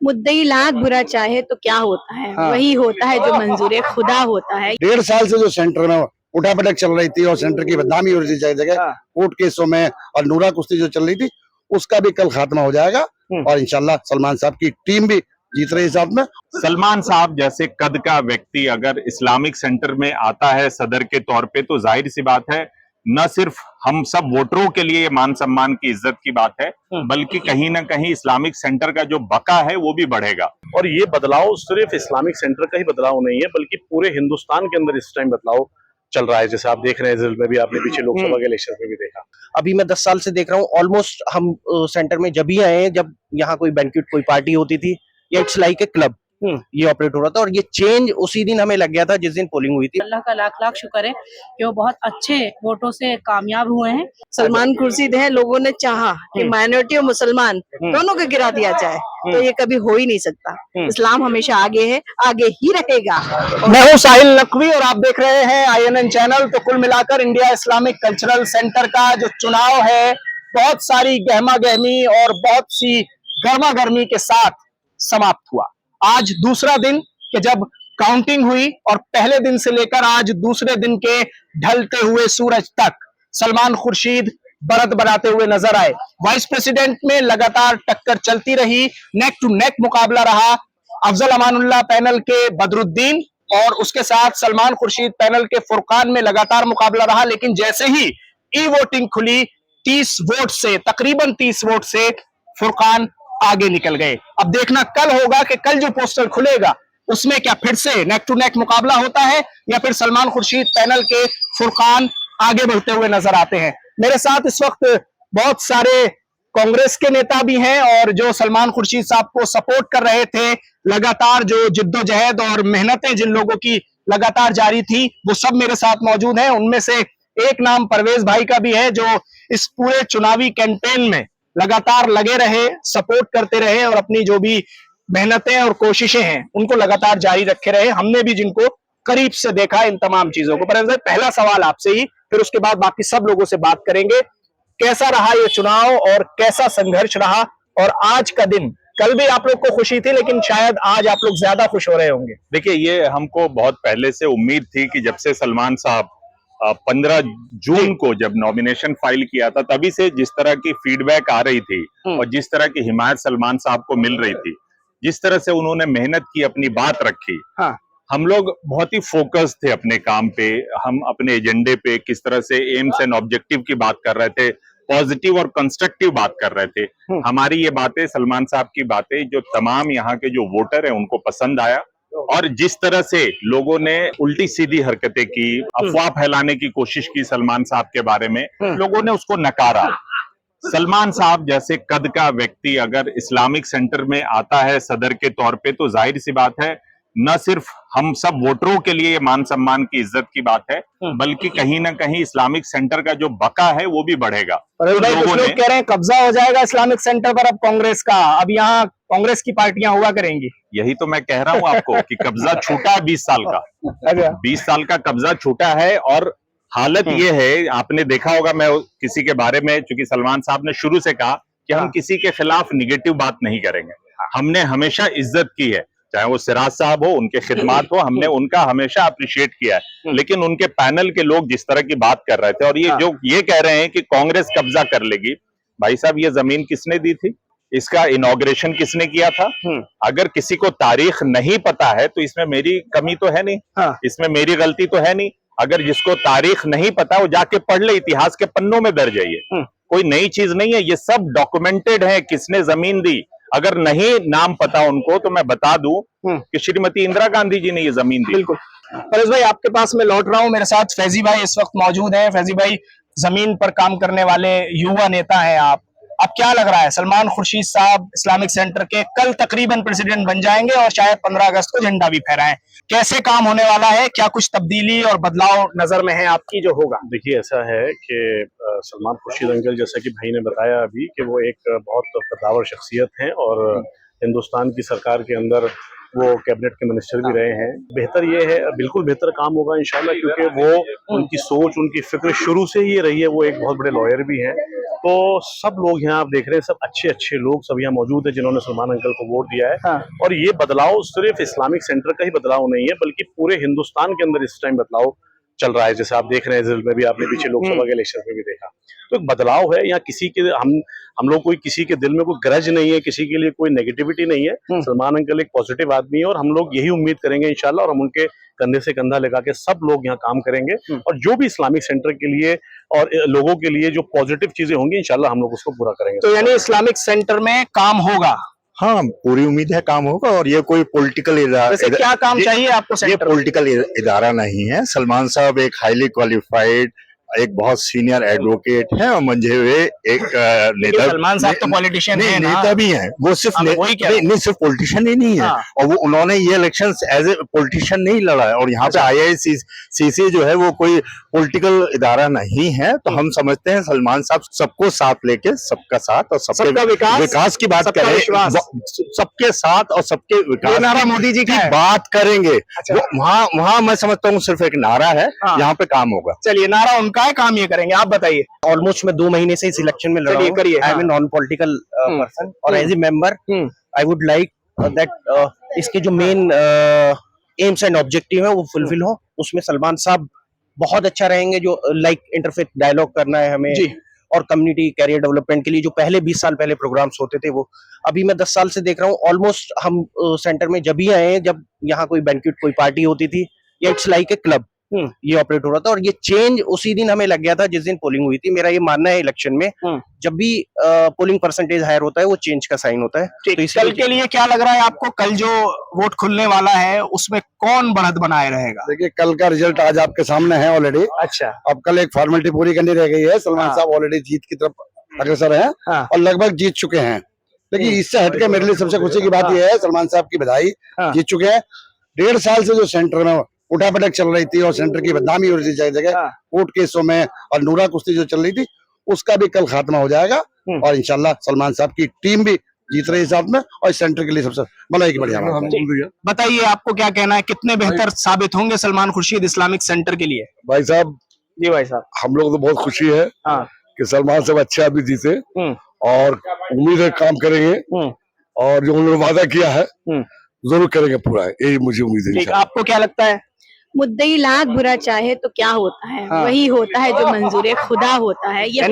मुद्दई लाख बुरा चाहे तो क्या होता है, हाँ। वही होता है जो मंजूर खुदा होता है। 1.5 साल से जो सेंटर में उठापटक चल रही थी और सेंटर की बदनामी हो रही थी जगह जगह हाँ। कोर्ट केसों में और नूरा कुश्ती जो चल रही थी, उसका भी कल खात्मा हो जाएगा और इंशाल्लाह सलमान साहब की टीम भी जीत रही है साथ में। सलमान साहब जैसे कद का व्यक्ति अगर इस्लामिक सेंटर में आता है सदर के तौर पे, तो जाहिर सी बात है न सिर्फ हम सब वोटरों के लिए मान सम्मान की इज्जत की बात है, बल्कि कहीं ना कहीं इस्लामिक सेंटर का जो बका है वो भी बढ़ेगा। और ये बदलाव सिर्फ इस्लामिक सेंटर का ही बदलाव नहीं है, बल्कि पूरे हिंदुस्तान के अंदर इस टाइम बदलाव चल रहा है। जैसे आप देख रहे हैं, जिले में भी आपने पीछे लोकसभा के इलेक्शन में भी देखा। अभी मैं 10 साल से देख रहा हूँ ऑलमोस्ट। हम सेंटर में जब भी आए हैं, जब यहाँ कोई बैंक्वेट कोई पार्टी होती थी, या इट्स लाइक ए क्लब, ये ऑपरेट हो रहा था। और ये चेंज उसी दिन हमें लग गया था जिस दिन पोलिंग हुई थी। अल्लाह का लाख लाख शुक्र है कि वो बहुत अच्छे वोटों से कामयाब हुए हैं। सलमान खुर्शीद है, लोगों ने चाहा कि माइनॉरिटी और मुसलमान दोनों को गिरा दिया जाए, तो ये कभी हो ही नहीं सकता। इस्लाम हमेशा आगे है, आगे ही रहेगा। मैं हूं साहिल नकवी और आप देख रहे हैं INN चैनल। तो कुल मिलाकर इंडिया इस्लामिक कल्चरल सेंटर का जो चुनाव है, बहुत सारी गहमा गहमी और बहुत सी गर्मा गर्मी के साथ समाप्त हुआ। आज दूसरा दिन कि जब काउंटिंग हुई और पहले दिन से लेकर आज दूसरे दिन के ढलते हुए सूरज तक सलमान खुर्शीद बढ़त बनाते हुए नजर आए। वाइस प्रेसिडेंट में लगातार टक्कर चलती रही, नेक टू नेक मुकाबला रहा। अफजल अमानुल्लाह पैनल के बदरुद्दीन और उसके साथ सलमान खुर्शीद पैनल के फुरकान में लगातार मुकाबला रहा। लेकिन जैसे ही ई वोटिंग खुली, 30 वोट से, तकरीबन 30 वोट से फुरकान आगे निकल गए। अब देखना कल होगा कि कल जो पोस्टर खुलेगा उसमें क्या फिर से नेक टू नेक मुकाबला होता है या फिर सलमान खुर्शीद पैनल के फुरकान आगे बढ़ते हुए नजर आते हैं। मेरे साथ इस वक्त बहुत सारे कांग्रेस के नेता भी हैं और जो सलमान खुर्शीद साहब को सपोर्ट कर रहे थे, लगातार जो जिद्दोजहद और मेहनतें जिन लोगों की लगातार जारी थी, वो सब मेरे साथ मौजूद हैं। उनमें से एक नाम परवेज भाई का भी है, जो इस पूरे चुनावी कैंपेन में लगातार लगे रहे, सपोर्ट करते रहे और अपनी जो भी मेहनतें और कोशिशें हैं उनको लगातार जारी रखे रहे। हमने भी जिनको करीब से देखा इन तमाम चीजों को। परवेज भाई, पहला सवाल आपसे ही, फिर उसके बाद बाकी सब लोगों से बात करेंगे। कैसा रहा ये चुनाव और कैसा संघर्ष रहा? और आज का दिन, कल भी आप लोग को खुशी थी, लेकिन शायद आज आप लोग ज्यादा खुश हो रहे होंगे। देखिए, ये हमको बहुत पहले से उम्मीद थी कि जब से सलमान साहब 15 जून को जब नॉमिनेशन फाइल किया था, तभी से जिस तरह की फीडबैक आ रही थी और जिस तरह की हिमायत सलमान साहब को मिल रही थी, जिस तरह से उन्होंने मेहनत की, अपनी बात रखी, हाँ। हम लोग बहुत ही फोकस थे अपने काम पे, हम अपने एजेंडे पे किस तरह से एम्स एंड ऑब्जेक्टिव की बात कर रहे थे, पॉजिटिव और कंस्ट्रक्टिव बात कर रहे थे। हमारी ये बातें, सलमान साहब की बातें, जो तमाम यहाँ के जो वोटर हैं उनको पसंद आया। और जिस तरह से लोगों ने उल्टी सीधी हरकतें की, अफवाह फैलाने की कोशिश की सलमान साहब के बारे में, लोगों ने उसको नकारा। सलमान साहब जैसे कद का व्यक्ति अगर इस्लामिक सेंटर में आता है सदर के तौर पे, तो जाहिर सी बात है न सिर्फ हम सब वोटरों के लिए मान सम्मान की इज्जत की बात है, बल्कि कहीं ना कहीं इस्लामिक सेंटर का जो बका है वो भी बढ़ेगा। तो लोग कह रहे हैं कब्जा हो जाएगा इस्लामिक सेंटर पर अब कांग्रेस का, अब यहाँ कांग्रेस की पार्टियां हुआ करेंगी। यही तो मैं कह रहा हूं आपको कि कब्जा छूटा है 20 साल का। 20 साल का कब्जा छूटा है। और हालत ये है, आपने देखा होगा, मैं किसी के बारे में, चूंकि सलमान साहब ने शुरू से कहा कि हम किसी के खिलाफ निगेटिव बात नहीं करेंगे, हमने हमेशा इज्जत की है, चाहे वो सिराज साहब हो, उनके खिदमात हो, हमने उनका हमेशा अप्रिशिएट किया है। लेकिन उनके पैनल के लोग जिस तरह की बात कर रहे थे और ये जो ये कह रहे हैं कि कांग्रेस कब्जा कर लेगी, भाई साहब ये जमीन किसने दी थी? इसका इनॉग्रेशन किसने किया था? अगर किसी को तारीख नहीं पता है तो इसमें मेरी कमी तो है नहीं, इसमें मेरी गलती तो है नहीं। अगर जिसको तारीख नहीं पता वो जाके पढ़ ले, इतिहास के पन्नों में दर्ज है, ये कोई नई चीज नहीं है, ये सब डॉक्यूमेंटेड है किसने जमीन दी। अगर नहीं नाम पता उनको तो मैं बता दूं कि श्रीमती इंदिरा गांधी जी ने ये जमीन दी। बिल्कुल। परवेज भाई, आपके पास मैं लौट रहा हूं, मेरे साथ फैजी भाई इस वक्त मौजूद हैं। फैजी भाई, जमीन पर काम करने वाले युवा नेता हैं आप, अब क्या लग रहा है, सलमान खुर्शीद साहब इस्लामिक सेंटर के कल तकरीबन प्रेसिडेंट बन जाएंगे और शायद 15 अगस्त को झंडा भी फहराएं, कैसे काम होने वाला है? क्या कुछ तब्दीली और बदलाव नजर में है आपकी जो होगा? देखिए, ऐसा है कि सलमान खुर्शीद अंकल, जैसा कि भाई ने बताया अभी, कि वो एक बहुत कद्दावर शख्सियत हैं और हिंदुस्तान की सरकार के अंदर वो कैबिनेट के मिनिस्टर भी रहे हैं। बेहतर ये है, बिल्कुल बेहतर काम होगा इंशाल्लाह, क्योंकि वो, उनकी सोच, उनकी फिक्र शुरू से ही रही है। वो एक बहुत बड़े लॉयर भी हैं तो सब लोग यहाँ आप देख रहे हैं, सब अच्छे अच्छे लोग सब यहाँ मौजूद है जिन्होंने सलमान अंकल को वोट दिया है। हाँ। और ये बदलाव सिर्फ इस्लामिक सेंटर का ही बदलाव नहीं है, बल्कि पूरे हिंदुस्तान के अंदर इस टाइम बदलाव चल रहा है। जैसे आप देख रहे हैं, जिले में भी आपने पीछे लोकसभा के इलेक्शन में भी देखा, तो एक बदलाव है यहाँ। किसी के हम लोग कोई किसी के दिल में कोई ग्रज नहीं है, किसी के लिए कोई नेगेटिविटी नहीं है। सलमान अंकल एक पॉजिटिव आदमी है और हम लोग यही उम्मीद करेंगे इंशाल्लाह, और हम उनके कंधे से कंधा लगा के सब लोग यहाँ काम करेंगे और जो भी इस्लामिक सेंटर के लिए और लोगों के लिए जो पॉजिटिव चीजें होंगी इंशाल्लाह हम लोग उसको पूरा करेंगे। तो यानी इस्लामिक सेंटर में काम होगा? हाँ, पूरी उम्मीद है काम होगा। और ये कोई पॉलिटिकल क्या काम चाहिए आपको ये सेंटर? पॉलिटिकल इदारा नहीं है। सलमान साहब एक हाईली क्वालिफाइड, एक बहुत सीनियर एडवोकेट है और मंझे हुए एक नेता। सलमान साहब तो पॉलिटिशियन है ना? नेता भी हैं वो, सिर्फ नहीं सिर्फ पॉलिटिशियन ही नहीं है। और वो उन्होंने ये इलेक्शन एज ए पॉलिटिशियन नहीं लड़ा है। और यहाँ पे IICC जो है वो कोई पॉलिटिकल इदारा नहीं है। तो हम समझते हैं सलमान साहब सबको साथ लेके, सबका साथ और सबके विकास की बात करें, सबके साथ और सबके विकास मोदी जी की बात करेंगे। वहाँ मैं समझता हूँ सिर्फ एक नारा है, यहाँ पे काम होगा। चलिए, नारा उनका है, काम ये करेंगे। आप बताइए। ऑलमोस्ट मैं 2 महीने से इस इलेक्शन में लड़ रहा हूँ। I am a non political person और as a member I would like that इसके जो मेन एम्स एंड ऑब्जेक्टिव है वो फुलफिल हो। उसमें सलमान साहब बहुत अच्छा रहेंगे, जो लाइक इंटरफेथ डायलॉग करना है हमें जी, और कम्युनिटी कैरियर डेवलपमेंट के लिए जो पहले 20 साल पहले प्रोग्राम्स होते थे वो अभी मैं 10 साल से देख रहा हूँ। ऑलमोस्ट हम सेंटर में जब भी आए हैं जब यहाँ कोई बैंक्वेट कोई पार्टी होती थी, या इट्स लाइक ए क्लब ये ऑपरेट हो रहा था। और ये चेंज उसी दिन हमें लग गया था जिस दिन पोलिंग हुई थी। मेरा ये मानना है इलेक्शन में जब भी पोलिंग परसेंटेज हायर होता है वो चेंज का साइन होता है। तो कल के लिए क्या लग रहा है आपको? कल जो वोट खुलने वाला है उसमें कौन बढ़त बनाए रहेगा? देखिए, कल का रिजल्ट आज आपके सामने है ऑलरेडी। अच्छा, अब कल एक फॉर्मेलिटी पूरी करनी रह गई है। सलमान साहब ऑलरेडी जीत की तरफ अग्रसर हैं और लगभग जीत चुके हैं। लेकिन इससे हटके मेरे लिए सबसे खुशी की बात यह है, सलमान साहब की बधाई, जीत चुके हैं। 1.5 साल से जो सेंटर में उठापटक चल रही थी और सेंटर की बदनामी हो रही थी जगह जगह, कोर्ट केसों में और नूरा कुश्ती जो चल रही थी, उसका भी कल खात्मा हो जाएगा। और इंशाल्लाह सलमान साहब की टीम भी जीत रही साथ में, और इस सेंटर के लिए सबसे भलाई की बढ़िया बात। बताइए, आपको क्या कहना है, कितने बेहतर साबित होंगे सलमान खुर्शीद इस्लामिक सेंटर के लिए? भाई साहब, जी भाई साहब, हम लोग तो बहुत खुशी है कि सलमान साहब अच्छे आदमी जीते और उम्मीद है काम करेंगे और जो उन्होंने वादा किया है जरूर करेंगे पूरा, यही मुझे उम्मीद है। आपको क्या लगता है? मुद्दई लाख बुरा चाहे तो क्या होता है, वही होता है जो मंजूर खुदा होता है। ये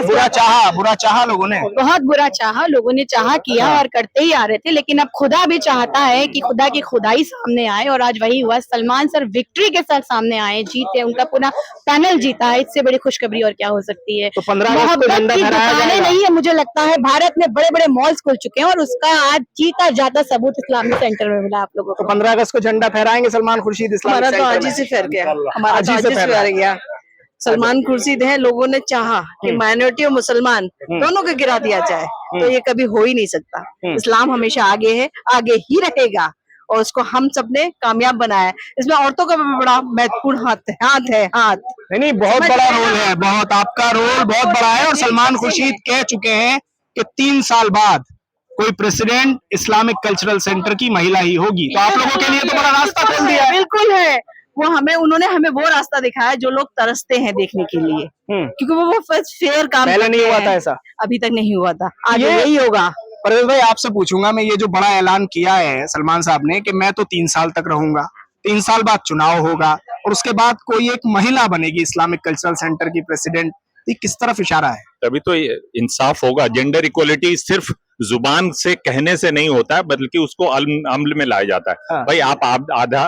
बुरा चाहा लोगों ने, बहुत बुरा चाहा लोगों ने, चाहा किया और करते ही आ रहे थे। लेकिन अब खुदा भी चाहता है कि खुदा की खुदाई सामने आए, और आज वही हुआ। सलमान सर विक्ट्री के साथ सामने आए, जीते, उनका पूरा पैनल जीता है। इससे बड़ी खुशखबरी और क्या हो सकती है? तो 15 अगस्त को झंडा फहराया जाएगा। नहीं है, मुझे लगता है भारत में बड़े बड़े मॉल्स खुल चुके हैं और उसका आज जीता जाता सबूत इस्लामिक सेंटर में मिला आप लोगों को। 15 अगस्त को झंडा फहराएंगे सलमान खुर्शीद इस्लामिक तो आज ही से फैल गया, हमारा तो आज ही से फैल गया। सलमान खुर्शीद है, लोगों ने चाहा कि माइनॉरिटी और मुसलमान दोनों को गिरा दिया जाए, तो ये कभी हो ही नहीं सकता। इस्लाम हमेशा आगे है, आगे ही रहेगा, और उसको हम सब ने कामयाब बनाया है। इसमें औरतों का भी बड़ा महत्वपूर्ण हाथ है। नहीं, बहुत बड़ा रोल है, बहुत आपका रोल बहुत बड़ा है। और सलमान खुर्शीद कह चुके हैं कि 3 साल बाद कोई प्रेसिडेंट इस्लामिक कल्चरल सेंटर की महिला ही होगी। तो आप लोगों के लिए तो बड़ा रास्ता खोल दिया है। बिल्कुल है, उन्होंने हमें वो रास्ता दिखाया जो लोग तरसते हैं देखने के लिए, क्योंकि वो फेयर काम पहले नहीं हुआ था ऐसा, अभी तक नहीं हुआ था, आगे यही होगा। परवेज भाई, आपसे पूछूंगा मैं, ये जो बड़ा ऐलान किया है सलमान साहब ने कि मैं तो 3 साल तक रहूंगा, 3 साल बाद चुनाव होगा और उसके बाद कोई एक महिला बनेगी इस्लामिक कल्चरल सेंटर की प्रेसिडेंट, ये किस तरफ इशारा है? तभी तो इंसाफ होगा। जेंडर इक्वलिटी सिर्फ जुबान से कहने से नहीं होता है, बल्कि उसको अमल में लाया जाता है। भाई, आप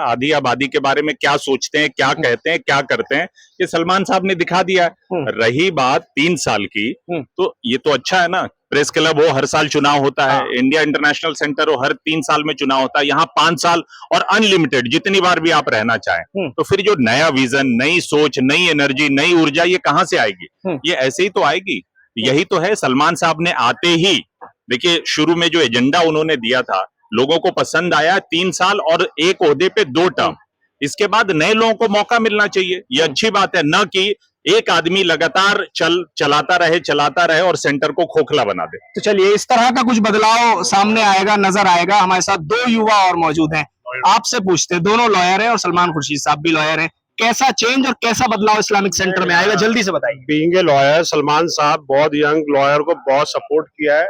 आधी आबादी के बारे में क्या सोचते हैं, क्या कहते हैं, क्या करते हैं, ये सलमान साहब ने दिखा दिया है। रही बात 3 साल की, तो ये तो अच्छा है ना। प्रेस क्लब हो, हर साल चुनाव होता है। इंडिया इंटरनेशनल सेंटर हो, हर 3 साल में चुनाव होता है। यहाँ 5 साल और अनलिमिटेड, जितनी बार भी आप रहना चाहें। तो फिर जो नया विजन, नई सोच, नई एनर्जी, नई ऊर्जा, ये कहाँ से आएगी? ये ऐसे ही तो आएगी। यही तो है, सलमान साहब ने आते ही, देखिए, शुरू में जो एजेंडा उन्होंने दिया था लोगों को पसंद आया। 3 साल और एक ओहदे पे 2 टर्म, इसके बाद नए लोगों को मौका मिलना चाहिए। ये अच्छी बात है, न कि एक आदमी लगातार चलाता रहे और सेंटर को खोखला बना दे। तो चलिए, इस तरह का कुछ बदलाव सामने आएगा, नजर आएगा। हमारे साथ 2 युवा और मौजूद हैं, आपसे पूछते हैं, दोनों लॉयर हैं और सलमान खुर्शीद साहब भी लॉयर हैं। कैसा चेंज और कैसा बदलाव इस्लामिक सेंटर में आएगा, जल्दी से बताइए। बीइंग ए लॉयर, सलमान साहब बहुत यंग लॉयर को बहुत सपोर्ट किया है।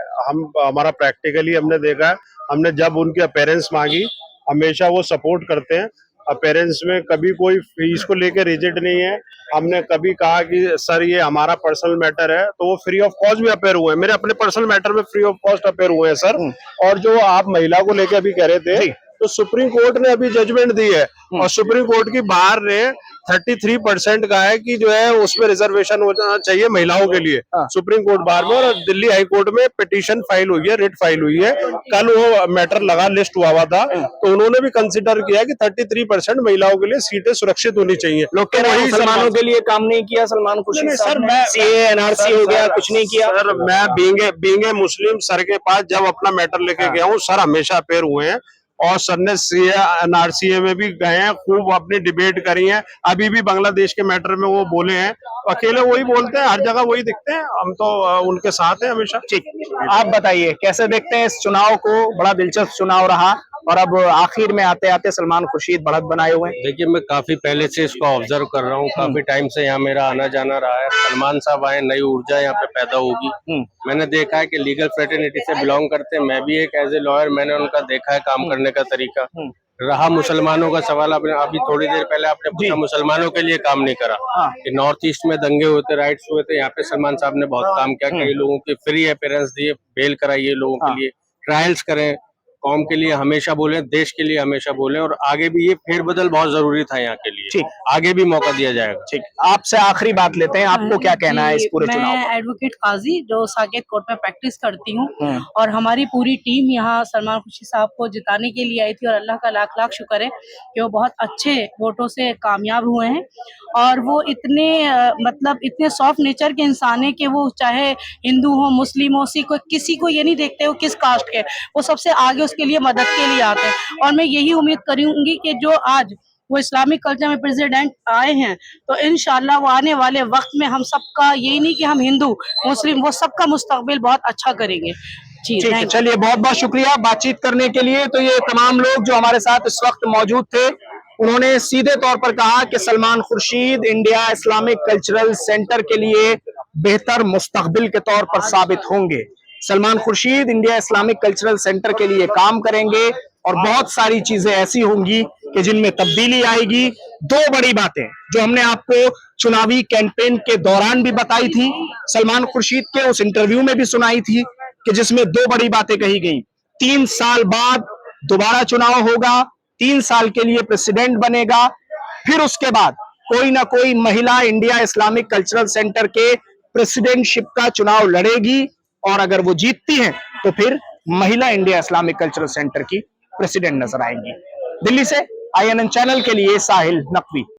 हमारा प्रैक्टिकली हमने देखा है, हमने जब उनकी अपीयरेंस मांगी हमेशा वो सपोर्ट करते हैं। अपीयरेंस में कभी कोई फीस को लेकर रिजिड नहीं है। हमने कभी कहा कि सर ये हमारा पर्सनल मैटर है तो वो फ्री ऑफ कॉस्ट भी अपेयर हुए हैं। मेरे अपने पर्सनल मैटर में फ्री ऑफ कॉस्ट अपेयर हुए हैं सर। और जो आप महिला को लेकर अभी कह रहे थे, तो सुप्रीम कोर्ट ने अभी जजमेंट दी है और सुप्रीम कोर्ट की बार ने 33% का है कि जो है उसमें रिजर्वेशन होना चाहिए महिलाओं के लिए। सुप्रीम कोर्ट बार में, और दिल्ली हाई कोर्ट में पिटीशन फाइल हुई है, रिट फाइल हुई है। कल वो मैटर लगा, लिस्ट हुआ था, तो उन्होंने भी कंसिडर किया कि 33% महिलाओं के लिए सीटें सुरक्षित होनी चाहिए। लोग कह रहे हैं मुसलमानों के लिए काम नहीं किया सलमान खुर्शीद सर, साहब ने, मैं सीए एनआरसी हो गया, कुछ नहीं किया। सर मैं बीइंग ए मुस्लिम सर के पास जब अपना मैटर लेके गया हूँ, सर हमेशा अपेयर हुए हैं और सर ने सीए एनआरसीए में भी गए हैं, खूब अपनी डिबेट करी है। अभी भी बांग्लादेश के मैटर में वो बोले हैं, अकेले वही बोलते हैं, हर जगह वही दिखते हैं। हम तो उनके साथ हैं हमेशा। ठीक, आप बताइए कैसे देखते हैं इस चुनाव को? बड़ा दिलचस्प चुनाव रहा और अब आखिर में आते आते सलमान खुर्शीद बढ़त बनाए हुए हैं। देखिए, मैं काफी पहले से इसको ऑब्जर्व कर रहा हूँ, काफी टाइम से यहाँ मेरा आना जाना रहा है। सलमान साहब आए, नई ऊर्जा यहाँ पे पैदा होगी। मैंने देखा है कि लीगल फ्रेटर्निटी से बिलोंग करते हैं, मैं भी एक एज ए लॉयर मैंने उनका देखा है काम करने का तरीका। रहा मुसलमानों का सवाल, अभी थोड़ी देर पहले आपने पूछा, मुसलमानों के लिए काम नहीं करा। कि नॉर्थ ईस्ट में दंगे हुए थे, राइट्स हुए थे, यहाँ पे सलमान साहब ने बहुत काम किया। कई लोगों की फ्री अपीयरेंस दिए, बेल कराइए लोगों के लिए, ट्रायल्स करें, कौम के लिए हमेशा बोले, देश के लिए हमेशा बोले, और आगे भी ये फेरबदल बहुत जरूरी था यहाँ के लिए। ठीक, आगे भी मौका दिया जाएगा। ठीक, आपसे आखिरी बात लेते हैं, आपको क्या कहना है इस पूरे चुनाव मैं एडवोकेट काजी जो साकेत कोर्ट में प्रैक्टिस करती हूँ और हमारी पूरी टीम यहाँ सलमान खुर्शीद साहब को जिताने के लिए आई थी और अल्लाह का लाख लाख शुक्र है कि वो बहुत अच्छे वोटों से कामयाब हुए हैं। और वो इतने मतलब इतने सॉफ्ट नेचर के इंसान है कि वो चाहे हिंदू हो, मुस्लिम हो, सिख हो, किसी को ये नहीं देखते वो किस कास्ट के, वो सबसे आगे उसके लिए मदद के लिए आते हैं। और मैं यही उम्मीद करूंगी कि जो आज वो इस्लामिक कल्चर में प्रेसिडेंट आए हैं तो इंशाल्लाह वो आने वाले वक्त में हम सबका, यही नहीं कि हम हिंदू मुस्लिम, वो सबका मुस्तकबिल बहुत अच्छा करेंगे। ठीक है, चलिए बहुत बहुत शुक्रिया बातचीत करने के लिए। तो ये तमाम लोग जो हमारे साथ इस वक्त मौजूद थे, उन्होंने सीधे तौर पर कहा कि Salman Khurshid India Islamic cultural centre के लिए बेहतर मुस्तकबिल के तौर पर साबित होंगे। Salman Khurshid India Islamic cultural centre के लिए काम करेंगे और बहुत सारी चीजें ऐसी होंगी कि जिनमें तब्दीली आएगी। दो बड़ी बातें जो हमने आपको चुनावी कैंपेन के दौरान भी बताई थी, सलमान खुर्शीद के उस इंटरव्यू में भी सुनाई थी, कि जिसमें दो बड़ी बातें कही गई। 3 साल बाद दोबारा चुनाव होगा, 3 साल के लिए प्रेसिडेंट बनेगा, फिर उसके बाद कोई ना कोई महिला इंडिया इस्लामिक कल्चरल सेंटर के प्रेसिडेंटशिप का चुनाव लड़ेगी और अगर वो जीतती हैं तो फिर महिला इंडिया इस्लामिक कल्चरल सेंटर की प्रेसिडेंट नजर आएंगी। दिल्ली से INN चैनल के लिए साहिल नकवी।